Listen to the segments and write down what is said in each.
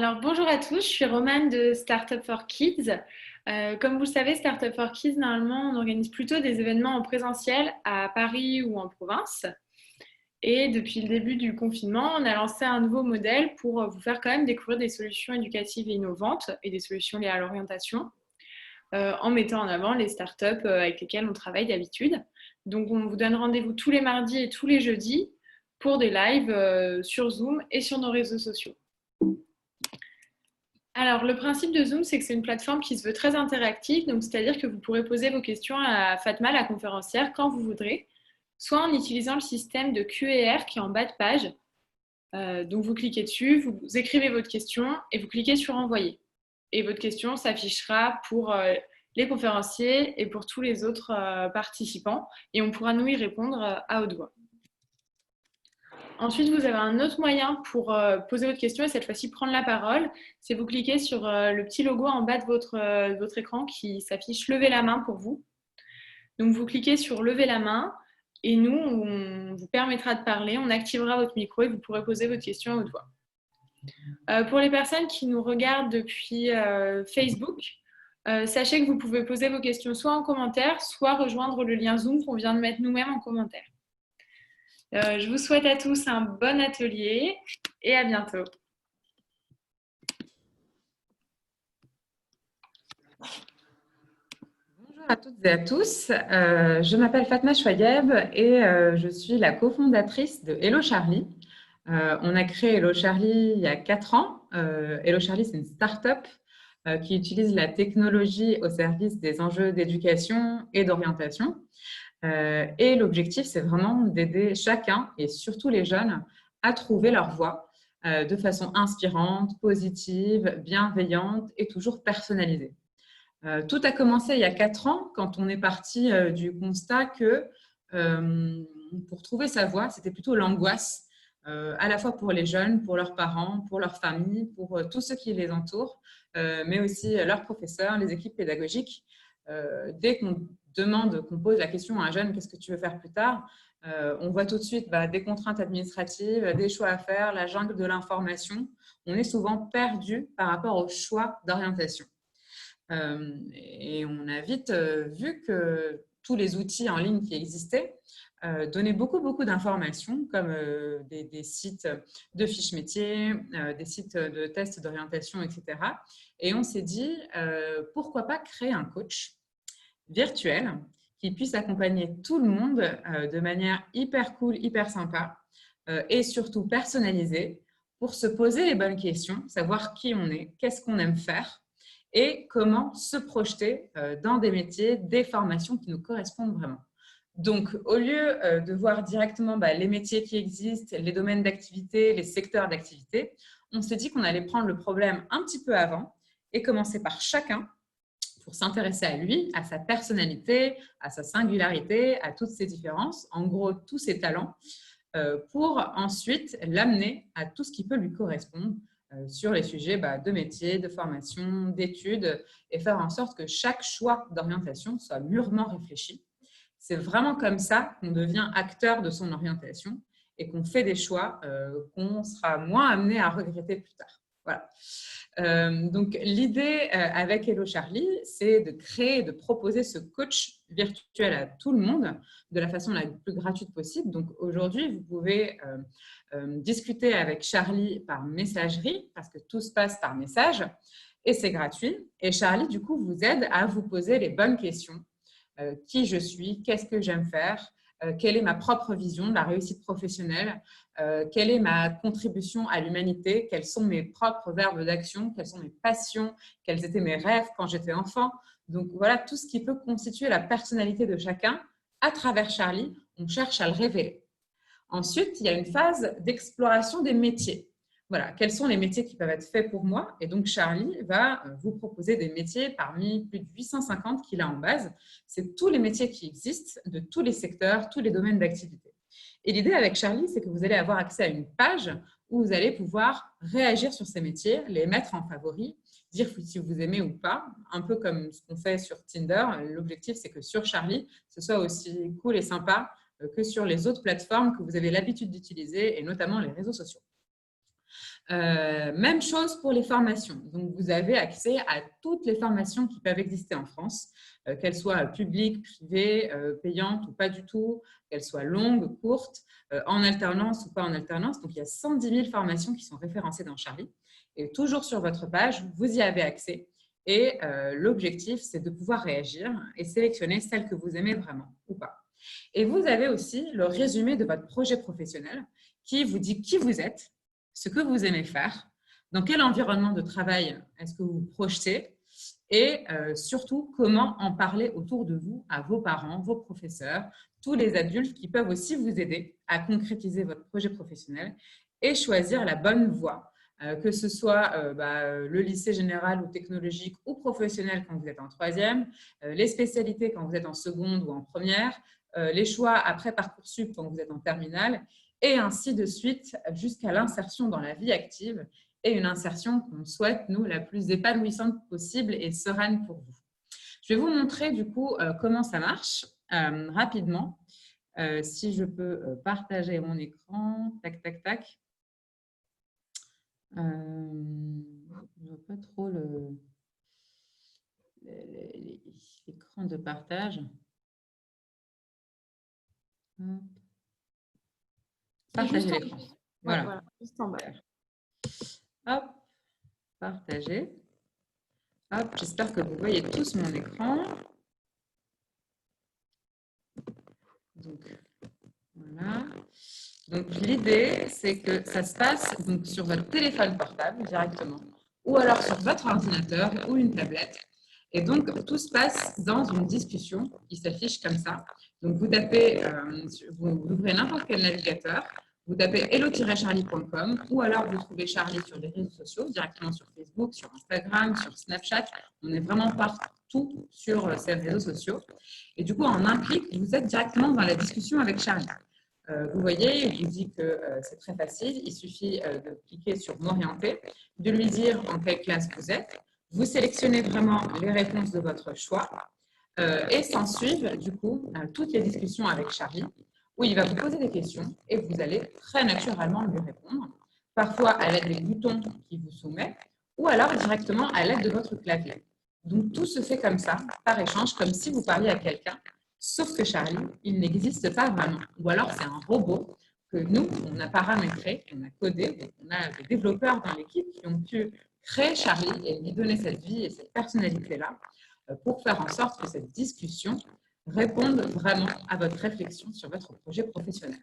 Alors, bonjour à tous, je suis Romane de Startup for Kids. Comme vous le savez, Startup for Kids, normalement, on organise plutôt des événements en présentiel à Paris ou en province. Et depuis le début du confinement, on a lancé un nouveau modèle pour vous faire quand même découvrir des solutions éducatives et innovantes et des solutions liées à l'orientation, en mettant en avant les startups avec lesquelles on travaille d'habitude. Donc, on vous donne rendez-vous tous les mardis et tous les jeudis pour des lives sur Zoom et sur nos réseaux sociaux. Alors, le principe de Zoom, c'est que c'est une plateforme qui se veut très interactive, donc c'est-à-dire que vous pourrez poser vos questions à Fatma, la conférencière, quand vous voudrez, soit en utilisant le système de Q&R qui est en bas de page. Donc, vous cliquez dessus, vous écrivez votre question et vous cliquez sur Envoyer. Et votre question s'affichera pour les conférenciers et pour tous les autres participants, et on pourra nous y répondre à haute voix. Ensuite, vous avez un autre moyen pour poser votre question et cette fois-ci prendre la parole. C'est vous cliquez sur le petit logo en bas de votre écran qui s'affiche lever la main pour vous. Donc, vous cliquez sur lever la main et nous, on vous permettra de parler. On activera votre micro et vous pourrez poser votre question à haute voix. Pour les personnes qui nous regardent depuis Facebook, sachez que vous pouvez poser vos questions soit en commentaire, soit rejoindre le lien Zoom qu'on vient de mettre nous-mêmes en commentaire. Je vous souhaite à tous un bon atelier et à bientôt. Bonjour à toutes et à tous, je m'appelle Fatma Chouayeb et je suis la cofondatrice de Hello Charlie. On a créé Hello Charlie il y a 4 ans. Hello Charlie, c'est une start-up qui utilise la technologie au service des enjeux d'éducation et d'orientation. Et l'objectif, c'est vraiment d'aider chacun, et surtout les jeunes, à trouver leur voie de façon inspirante, positive, bienveillante et toujours personnalisée. Tout a commencé il y a 4 ans quand on est parti du constat que pour trouver sa voie, c'était plutôt l'angoisse, à la fois pour les jeunes, pour leurs parents, pour leurs familles, pour tous ceux qui les entourent, mais aussi leurs professeurs, les équipes pédagogiques. Dès qu'on qu'on pose la question à un jeune, qu'est-ce que tu veux faire plus tard, on voit tout de suite des contraintes administratives, des choix à faire, la jungle de l'information. On est souvent perdu par rapport au choix d'orientation. Et on a vite vu que tous les outils en ligne qui existaient donnaient beaucoup d'informations, comme des sites de fiches métiers, des sites de tests d'orientation, etc. Et on s'est dit, pourquoi pas créer un coach virtuel qui puisse accompagner tout le monde de manière hyper cool, hyper sympa et surtout personnalisée pour se poser les bonnes questions, savoir qui on est, qu'est-ce qu'on aime faire et comment se projeter dans des métiers, des formations qui nous correspondent vraiment. Donc, au lieu de voir directement les métiers qui existent, les domaines d'activité, les secteurs d'activité, on s'est dit qu'on allait prendre le problème un petit peu avant et commencer par chacun pour s'intéresser à lui, à sa personnalité, à sa singularité, à toutes ses différences, en gros, tous ses talents, pour ensuite l'amener à tout ce qui peut lui correspondre sur les sujets de métier, de formation, d'études, et faire en sorte que chaque choix d'orientation soit mûrement réfléchi. C'est vraiment comme ça qu'on devient acteur de son orientation et qu'on fait des choix qu'on sera moins amené à regretter plus tard. Voilà. Donc, l'idée avec Hello Charlie, c'est de créer, de proposer ce coach virtuel à tout le monde de la façon la plus gratuite possible. Donc, aujourd'hui, vous pouvez discuter avec Charlie par messagerie parce que tout se passe par message et c'est gratuit. Et Charlie, du coup, vous aide à vous poser les bonnes questions. Qui je suis, qu'est-ce que j'aime faire, quelle est ma propre vision de la réussite professionnelle, quelle est ma contribution à l'humanité, quels sont mes propres verbes d'action, quelles sont mes passions, quels étaient mes rêves quand j'étais enfant. Donc voilà, tout ce qui peut constituer la personnalité de chacun, à travers Charlie, on cherche à le révéler. Ensuite, il y a une phase d'exploration des métiers. Voilà, quels sont les métiers qui peuvent être faits pour moi? Et donc, Charlie va vous proposer des métiers parmi plus de 850 qu'il a en base. C'est tous les métiers qui existent, de tous les secteurs, tous les domaines d'activité. Et l'idée avec Charlie, c'est que vous allez avoir accès à une page où vous allez pouvoir réagir sur ces métiers, les mettre en favoris, dire si vous aimez ou pas, un peu comme ce qu'on fait sur Tinder. L'objectif, c'est que sur Charlie, ce soit aussi cool et sympa que sur les autres plateformes que vous avez l'habitude d'utiliser, et notamment les réseaux sociaux. Même chose pour les formations. Donc, vous avez accès à toutes les formations qui peuvent exister en France, qu'elles soient publiques, privées, payantes ou pas du tout, qu'elles soient longues, courtes, en alternance ou pas en alternance. Donc, il y a 110 000 formations qui sont référencées dans Charlie. Et toujours sur votre page, vous y avez accès. Et l'objectif, c'est de pouvoir réagir et sélectionner celles que vous aimez vraiment ou pas. Et vous avez aussi le résumé de votre projet professionnel qui vous dit qui vous êtes, ce que vous aimez faire, dans quel environnement de travail est-ce que vous vous projetez et surtout comment en parler autour de vous à vos parents, vos professeurs, tous les adultes qui peuvent aussi vous aider à concrétiser votre projet professionnel et choisir la bonne voie, que ce soit le lycée général ou technologique ou professionnel quand vous êtes en troisième, les spécialités quand vous êtes en seconde ou en première, les choix après Parcoursup quand vous êtes en terminale, et ainsi de suite jusqu'à l'insertion dans la vie active et une insertion qu'on souhaite, nous, la plus épanouissante possible et sereine pour vous. Je vais vous montrer du coup comment ça marche rapidement. Si je peux partager mon écran, tac, tac, tac. Je ne vois pas trop l'écran de partage. Hop. Partager l'écran. Voilà. Voilà, juste en bas. Hop, partager. Hop, j'espère que vous voyez tous mon écran. Donc, voilà. Donc, l'idée, c'est que ça se passe donc, sur votre téléphone portable directement, ou alors sur votre ordinateur ou une tablette. Et donc, tout se passe dans une discussion qui s'affiche comme ça. Donc, vous tapez, vous ouvrez n'importe quel navigateur, vous tapez hello-charlie.com ou alors vous trouvez Charlie sur les réseaux sociaux, directement sur Facebook, sur Instagram, sur Snapchat. On est vraiment partout sur ces réseaux sociaux. Et du coup, en un clic, vous êtes directement dans la discussion avec Charlie. Vous voyez, il vous dit que c'est très facile. Il suffit de cliquer sur « M'orienter », de lui dire en quelle classe vous êtes. Vous sélectionnez vraiment les réponses de votre choix et s'ensuivent du coup toutes les discussions avec Charlie où il va vous poser des questions et vous allez très naturellement lui répondre, parfois à l'aide des boutons qu'il vous soumet ou alors directement à l'aide de votre clavier. Donc, tout se fait comme ça, par échange, comme si vous parliez à quelqu'un, sauf que Charlie, il n'existe pas vraiment. Ou alors, c'est un robot que nous, on a paramétré, on a codé, on a des développeurs dans l'équipe qui ont pu créer Charlie et lui donner cette vie et cette personnalité-là pour faire en sorte que cette discussion réponde vraiment à votre réflexion sur votre projet professionnel.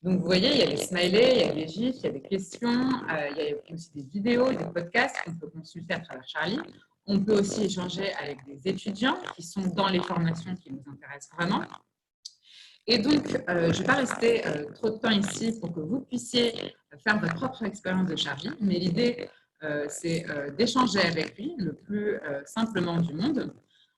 Donc, vous voyez, il y a des smileys, il y a des gifs, il y a des questions, il y a aussi des vidéos, des podcasts qu'on peut consulter à travers Charlie. On peut aussi échanger avec des étudiants qui sont dans les formations qui nous intéressent vraiment. Et donc, je ne vais pas rester trop de temps ici pour que vous puissiez faire votre propre expérience de Charlie, mais l'idée, c'est d'échanger avec lui le plus simplement du monde.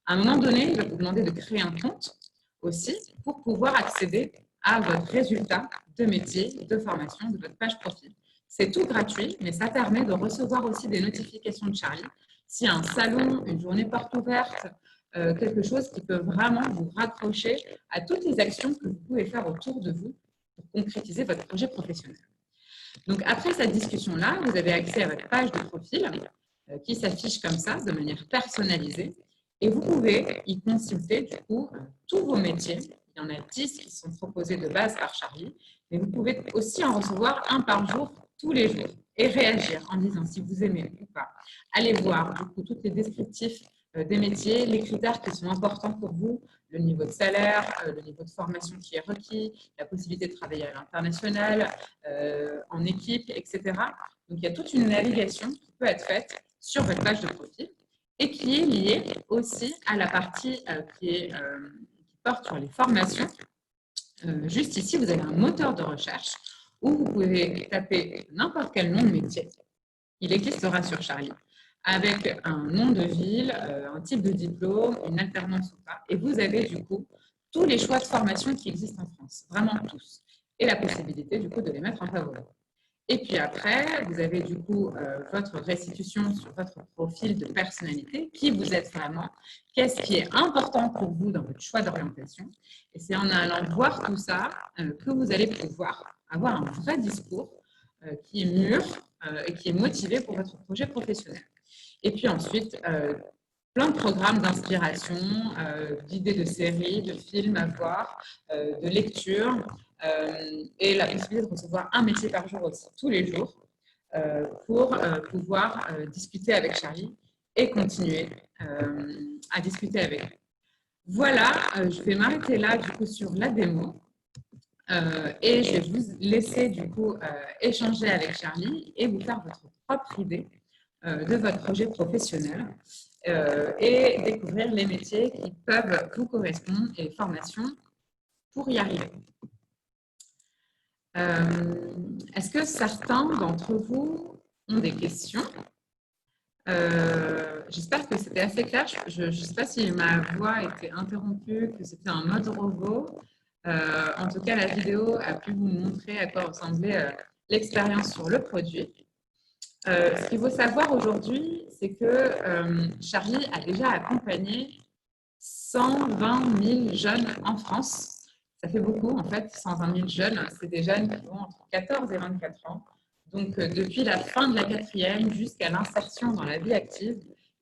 À un moment donné, il va vous demander de créer un compte aussi pour pouvoir accéder à votre résultat de métier, de formation, de votre page profil. C'est tout gratuit, mais ça permet de recevoir aussi des notifications de Charlie. S'il y a un salon, une journée porte ouverte, quelque chose qui peut vraiment vous raccrocher à toutes les actions que vous pouvez faire autour de vous pour concrétiser votre projet professionnel. Donc, après cette discussion-là, vous avez accès à votre page de profil qui s'affiche comme ça, de manière personnalisée. Et vous pouvez y consulter, du coup, tous vos métiers. Il y en a 10 qui sont proposés de base par Charlie. Mais vous pouvez aussi en recevoir un par jour, tous les jours, et réagir en disant si vous aimez ou pas. Allez voir, du coup, tous les descriptifs des métiers, les critères qui sont importants pour vous, le niveau de salaire, le niveau de formation qui est requis, la possibilité de travailler à l'international, en équipe, etc. Donc, il y a toute une navigation qui peut être faite sur votre page de profil et qui est liée aussi à la partie qui porte sur les formations. Juste ici, vous avez un moteur de recherche où vous pouvez taper n'importe quel nom de métier. Il existera sur Charlie, avec un nom de ville, un type de diplôme, une alternance ou pas. Et vous avez du coup tous les choix de formation qui existent en France, vraiment tous. Et la possibilité du coup de les mettre en favori. Et puis après, vous avez du coup votre restitution sur votre profil de personnalité, qui vous êtes vraiment, qu'est-ce qui est important pour vous dans votre choix d'orientation. Et c'est en allant voir tout ça que vous allez pouvoir avoir un vrai discours qui est mûr et qui est motivé pour votre projet professionnel. Et puis ensuite, plein de programmes d'inspiration, d'idées de séries, de films à voir, de lectures, et la possibilité de recevoir un métier par jour aussi, tous les jours, pour pouvoir discuter avec Charlie et continuer à discuter avec lui. Voilà, je vais m'arrêter là du coup sur la démo et je vais vous laisser du coup échanger avec Charlie et vous faire votre propre idée de votre projet professionnel et découvrir les métiers qui peuvent vous correspondre et les formations pour y arriver. Est-ce que certains d'entre vous ont des questions? J'espère que c'était assez clair. Je ne sais pas si ma voix était interrompue, que c'était un mode robot. En tout cas, la vidéo a pu vous montrer à quoi ressemblait l'expérience sur le produit. Ce qu'il faut savoir aujourd'hui, c'est que Charlie a déjà accompagné 120 000 jeunes en France. Ça fait beaucoup, en fait, 120 000 jeunes. C'est des jeunes qui ont entre 14 et 24 ans. Donc, depuis la fin de la 4e jusqu'à l'insertion dans la vie active,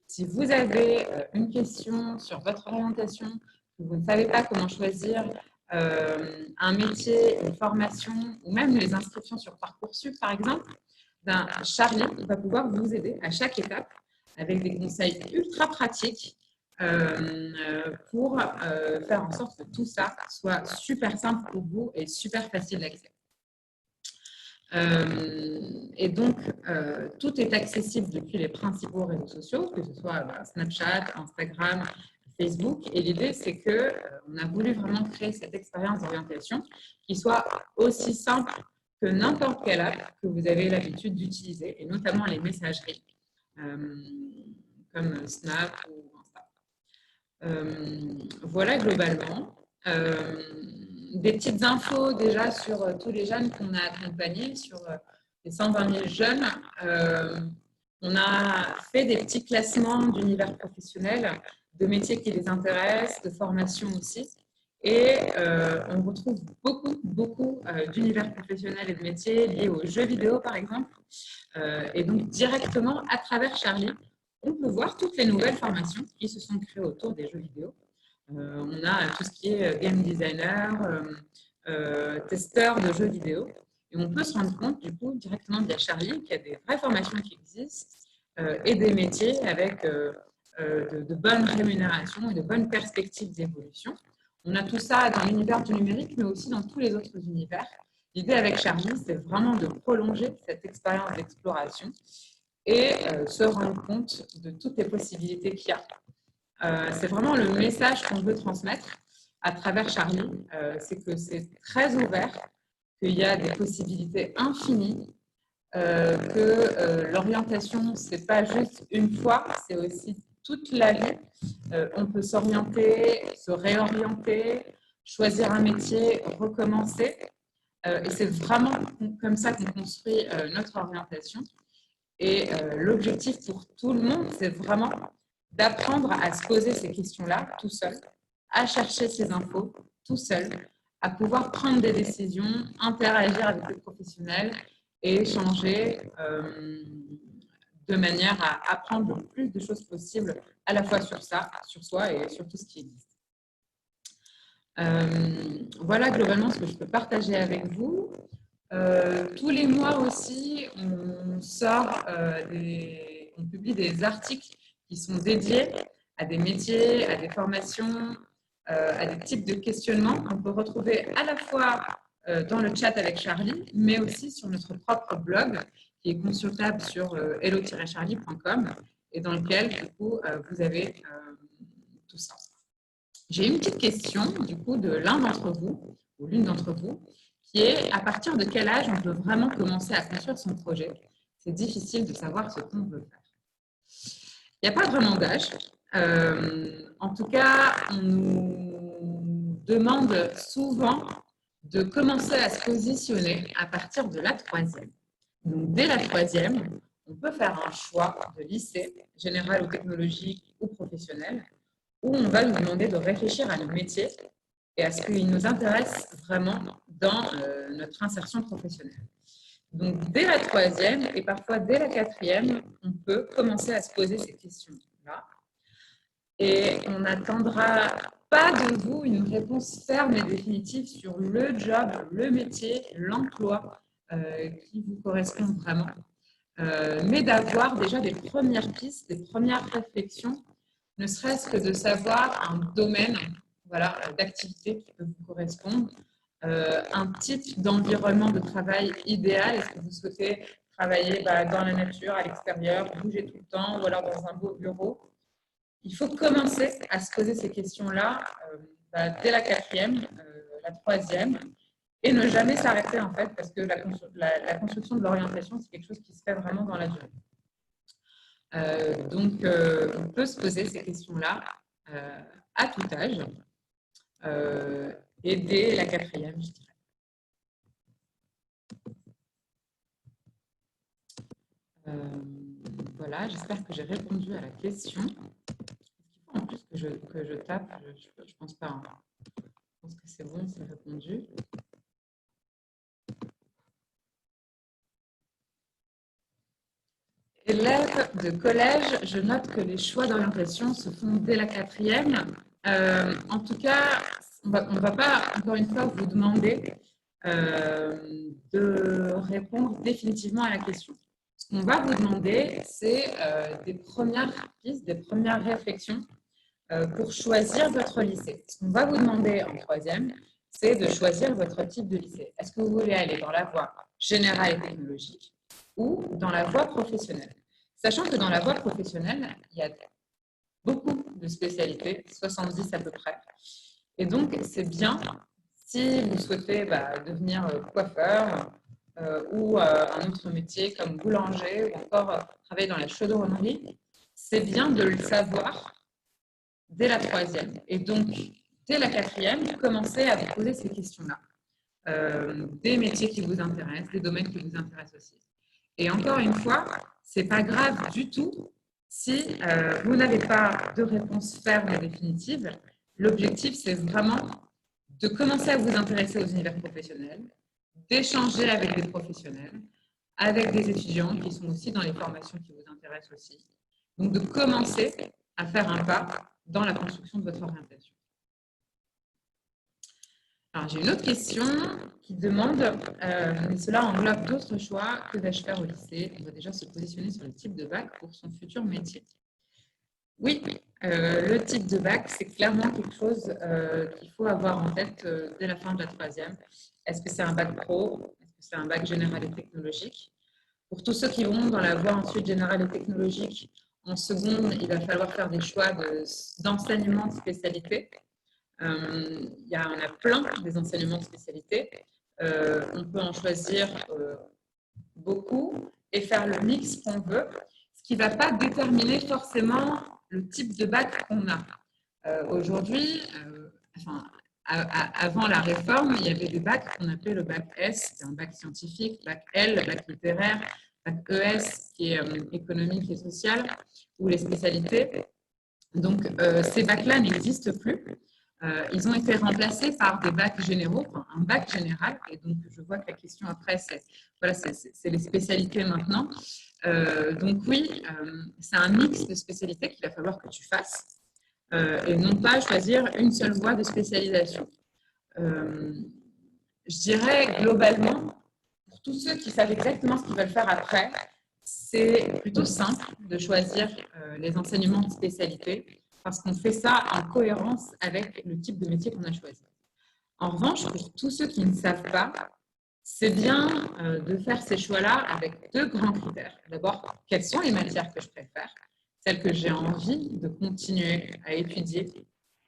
si vous avez une question sur votre orientation, que vous ne savez pas comment choisir un métier, une formation, ou même les inscriptions sur Parcoursup, par exemple, Charlie va pouvoir vous aider à chaque étape avec des conseils ultra pratiques pour faire en sorte que tout ça soit super simple pour vous et super facile d'accès. Et donc, tout est accessible depuis les principaux réseaux sociaux, que ce soit Snapchat, Instagram, Facebook. Et l'idée, c'est qu'on a voulu vraiment créer cette expérience d'orientation qui soit aussi simple que n'importe quelle app que vous avez l'habitude d'utiliser, et notamment les messageries, comme Snap ou Insta. Voilà globalement. Des petites infos déjà sur tous les jeunes qu'on a accompagnés, sur les 120 000 jeunes. On a fait des petits classements d'univers professionnels, de métiers qui les intéressent, de formations aussi. Et on retrouve beaucoup d'univers professionnels et de métiers liés aux jeux vidéo, par exemple. Et donc, directement, à travers Charlie, on peut voir toutes les nouvelles formations qui se sont créées autour des jeux vidéo. On a tout ce qui est game designer, testeur de jeux vidéo. Et on peut se rendre compte, du coup, directement via Charlie, qu'il y a des vraies formations qui existent et des métiers avec de bonnes rémunérations et de bonnes perspectives d'évolution. On a tout ça dans l'univers du numérique, mais aussi dans tous les autres univers. L'idée avec Charlie, c'est vraiment de prolonger cette expérience d'exploration et se rendre compte de toutes les possibilités qu'il y a. C'est vraiment le message qu'on veut transmettre à travers Charlie, c'est que c'est très ouvert, qu'il y a des possibilités infinies, que l'orientation, ce n'est pas juste une fois, c'est aussi toute la vie. On peut s'orienter, se réorienter, choisir un métier, recommencer. Et c'est vraiment comme ça qu'on construit notre orientation. Et l'objectif pour tout le monde, c'est vraiment d'apprendre à se poser ces questions-là tout seul, à chercher ces infos tout seul, à pouvoir prendre des décisions, interagir avec les professionnels et échanger de manière à apprendre le plus de choses possibles à la fois sur ça, sur soi et sur tout ce qui existe. Voilà globalement ce que je peux partager avec vous. Tous les mois aussi, on publie des articles qui sont dédiés à des métiers, à des formations, à des types de questionnements qu'on peut retrouver à la fois dans le chat avec Charlie, mais aussi sur notre propre blog qui est consultable sur hello-charlie.com et dans lequel, du coup, vous avez tout ça. J'ai une petite question, du coup, de l'un d'entre vous, ou l'une d'entre vous, qui est à partir de quel âge on peut vraiment commencer à construire son projet? C'est difficile de savoir ce qu'on veut faire. Il n'y a pas vraiment d'âge. En tout cas, on nous demande souvent de commencer à se positionner à partir de la 3e. Donc, dès la 3e, on peut faire un choix de lycée, général ou technologique ou professionnel, où on va nous demander de réfléchir à nos métiers et à ce qui nous intéresse vraiment dans notre insertion professionnelle. Donc, dès la troisième et parfois dès la quatrième, on peut commencer à se poser ces questions-là. Et on n'attendra pas de vous une réponse ferme et définitive sur le job, le métier, l'emploi qui vous correspond vraiment. Mais d'avoir déjà des premières pistes, des premières réflexions, ne serait-ce que de savoir un domaine d'activité qui peut vous correspondre, un type d'environnement de travail idéal. Est-ce que vous souhaitez travailler dans la nature, à l'extérieur, bouger tout le temps, ou alors dans un beau bureau? Il faut commencer à se poser ces questions-là dès la quatrième, la troisième, et ne jamais s'arrêter en fait, parce que la construction de l'orientation, c'est quelque chose qui se fait vraiment dans la durée. Donc, on peut se poser ces questions-là à tout âge et dès la quatrième, je dirais. Voilà, j'espère que j'ai répondu à la question. Est-ce qu'il faut en plus que je tape? Je ne pense pas. Hein. Je pense que c'est bon, c'est répondu. Élèves de collège, je note que les choix d'orientation se font dès la quatrième. En tout cas, on ne va pas, encore une fois, vous demander de répondre définitivement à la question. Ce qu'on va vous demander, c'est des premières pistes, des premières réflexions pour choisir votre lycée. Ce qu'on va vous demander en troisième, c'est de choisir votre type de lycée. Est-ce que vous voulez aller dans la voie générale et technologique ou dans la voie professionnelle? Sachant que dans la voie professionnelle, il y a beaucoup de spécialités, 70 à peu près. Et donc, c'est bien si vous souhaitez devenir coiffeur ou un autre métier comme boulanger ou encore travailler dans la chaudronnerie, c'est bien de le savoir dès la troisième. Et donc, dès la quatrième, commencez à vous poser ces questions-là. Des métiers qui vous intéressent, des domaines qui vous intéressent aussi. Et encore une fois, ce n'est pas grave du tout si vous n'avez pas de réponse ferme et définitive. L'objectif, c'est vraiment de commencer à vous intéresser aux univers professionnels, d'échanger avec des professionnels, avec des étudiants qui sont aussi dans les formations qui vous intéressent aussi. Donc, de commencer à faire un pas dans la construction de votre orientation. Alors, j'ai une autre question qui demande, mais cela englobe d'autres choix. Que vais-je faire au lycée? On va déjà se positionner sur le type de bac pour son futur métier. Oui, le type de bac, c'est clairement quelque chose qu'il faut avoir en tête dès la fin de la troisième. Est-ce que c'est un bac pro? Est-ce que c'est un bac général et technologique? Pour tous ceux qui vont dans la voie ensuite générale et technologique, en seconde, il va falloir faire des choix d'enseignement de spécialité. On a plein des enseignements de spécialité. On peut en choisir beaucoup et faire le mix qu'on veut, ce qui ne va pas déterminer forcément le type de bac qu'on a. Aujourd'hui, avant la réforme, il y avait des bacs qu'on appelait le bac S, qui est un bac scientifique, bac L, bac littéraire, bac ES, qui est économique et social, ou les spécialités. Donc, ces bacs-là n'existent plus. Ils ont été remplacés par des bacs généraux, enfin, un bac général. Et donc, je vois que la question après, c'est les spécialités maintenant. Donc oui, c'est un mix de spécialités qu'il va falloir que tu fasses et non pas choisir une seule voie de spécialisation. Je dirais globalement, pour tous ceux qui savent exactement ce qu'ils veulent faire après, c'est plutôt simple de choisir les enseignements de spécialité parce qu'on fait ça en cohérence avec le type de métier qu'on a choisi. En revanche, pour tous ceux qui ne savent pas, c'est bien de faire ces choix-là avec deux grands critères. D'abord, quelles sont les matières que je préfère, celles que j'ai envie de continuer à étudier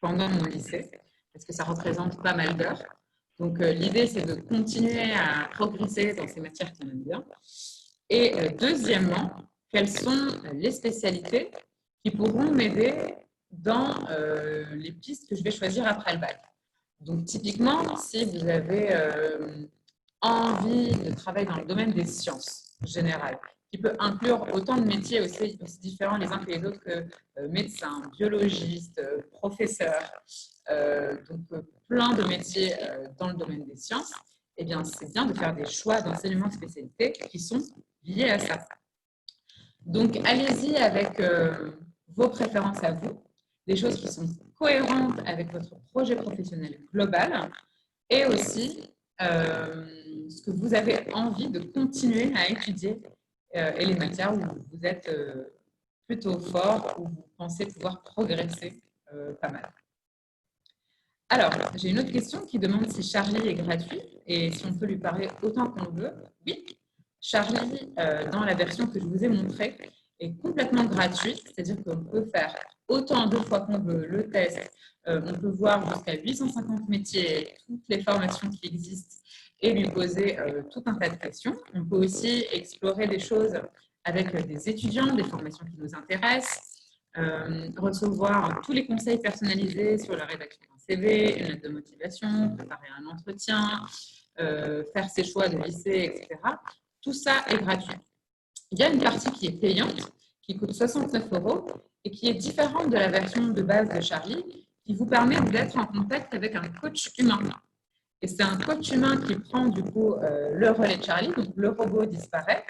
pendant mon lycée, parce que ça représente pas mal d'heures. Donc, l'idée, c'est de continuer à progresser dans ces matières qu'on aime bien. Et deuxièmement, quelles sont les spécialités qui pourront m'aider dans les pistes que je vais choisir après le bac. Donc, typiquement, si vous avez envie de travailler dans le domaine des sciences générales, qui peut inclure autant de métiers aussi différents les uns que les autres que médecins, biologistes, professeurs, donc plein de métiers dans le domaine des sciences, eh bien, c'est bien de faire des choix d'enseignement de spécialité qui sont liés à ça. Donc, allez-y avec vos préférences à vous, des choses qui sont cohérentes avec votre projet professionnel global et aussi ce que vous avez envie de continuer à étudier et les matières où vous êtes plutôt fort, où vous pensez pouvoir progresser pas mal. Alors, j'ai une autre question qui demande si Charlie est gratuit et si on peut lui parler autant qu'on veut. Oui, Charlie, dans la version que je vous ai montrée, est complètement gratuit, c'est-à-dire qu'on peut faire autant de fois qu'on veut le test. On peut voir jusqu'à 850 métiers, toutes les formations qui existent et lui poser tout un tas de questions. On peut aussi explorer des choses avec des étudiants, des formations qui nous intéressent, recevoir tous les conseils personnalisés sur la rédaction d'un CV, une lettre de motivation, préparer un entretien, faire ses choix de lycée, etc. Tout ça est gratuit. Il y a une partie qui est payante, qui coûte 69 € et qui est différente de la version de base de Charlie, qui vous permet d'être en contact avec un coach humain. Et c'est un coach humain qui prend du coup le relais de Charlie, donc le robot disparaît.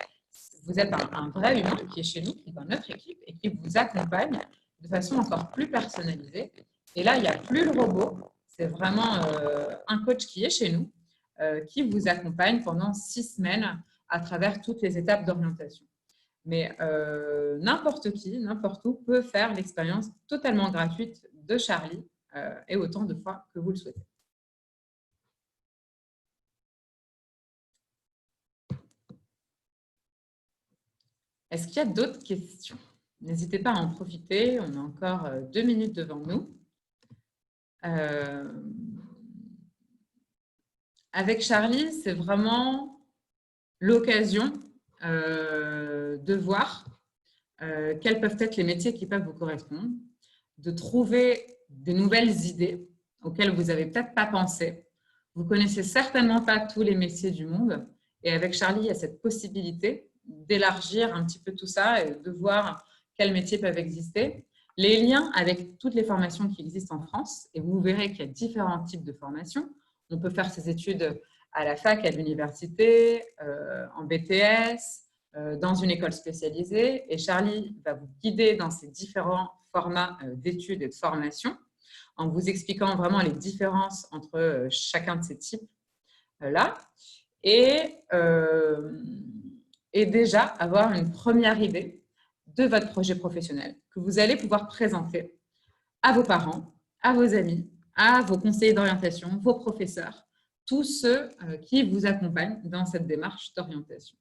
Vous êtes un vrai humain qui est chez nous, qui est dans notre équipe et qui vous accompagne de façon encore plus personnalisée. Et là, il n'y a plus le robot, c'est vraiment un coach qui est chez nous, qui vous accompagne pendant 6 semaines à travers toutes les étapes d'orientation. Mais n'importe qui, n'importe où peut faire l'expérience totalement gratuite de Charlie et autant de fois que vous le souhaitez. Est-ce qu'il y a d'autres questions? N'hésitez pas à en profiter, on a encore 2 minutes devant nous. Avec Charlie, c'est vraiment l'occasion de voir quels peuvent être les métiers qui peuvent vous correspondre, de trouver des nouvelles idées auxquelles vous n'avez peut-être pas pensé. Vous ne connaissez certainement pas tous les métiers du monde et avec Charlie, il y a cette possibilité d'élargir un petit peu tout ça et de voir quels métiers peuvent exister. Les liens avec toutes les formations qui existent en France et vous verrez qu'il y a différents types de formations. On peut faire ses études à la fac, à l'université, en BTS, dans une école spécialisée et Charlie va vous guider dans ces différents formats d'études et de formation en vous expliquant vraiment les différences entre chacun de ces types-là et déjà avoir une première idée de votre projet professionnel que vous allez pouvoir présenter à vos parents, à vos amis, à vos conseillers d'orientation, vos professeurs, tous ceux qui vous accompagnent dans cette démarche d'orientation.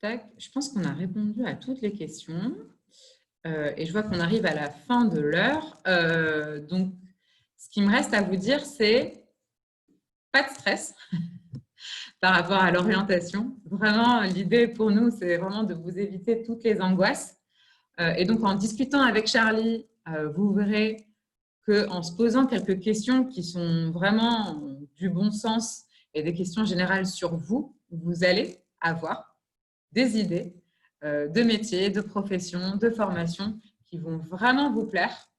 Je pense qu'on a répondu à toutes les questions et je vois qu'on arrive à la fin de l'heure. Donc, ce qui me reste à vous dire, c'est pas de stress par rapport à l'orientation. Vraiment, l'idée pour nous, c'est vraiment de vous éviter toutes les angoisses. Et donc, en discutant avec Charlie, vous verrez qu'en se posant quelques questions qui sont vraiment du bon sens et des questions générales sur vous, vous allez avoir des idées de métiers, de professions, de formations qui vont vraiment vous plaire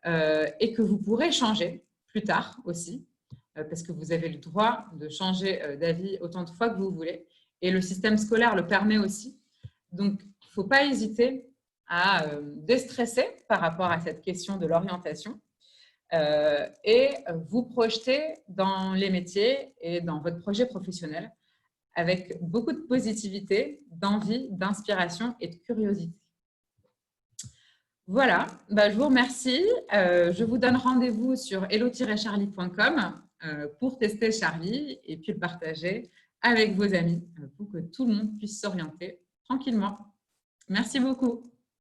et que vous pourrez changer plus tard aussi, parce que vous avez le droit de changer d'avis autant de fois que vous voulez. Et le système scolaire le permet aussi. Donc, il ne faut pas hésiter à déstresser par rapport à cette question de l'orientation et vous projeter dans les métiers et dans votre projet professionnel avec beaucoup de positivité, d'envie, d'inspiration et de curiosité. Voilà, je vous remercie. Je vous donne rendez-vous sur hello-charlie.com pour tester Charlie et puis le partager avec vos amis pour que tout le monde puisse s'orienter tranquillement. Merci beaucoup.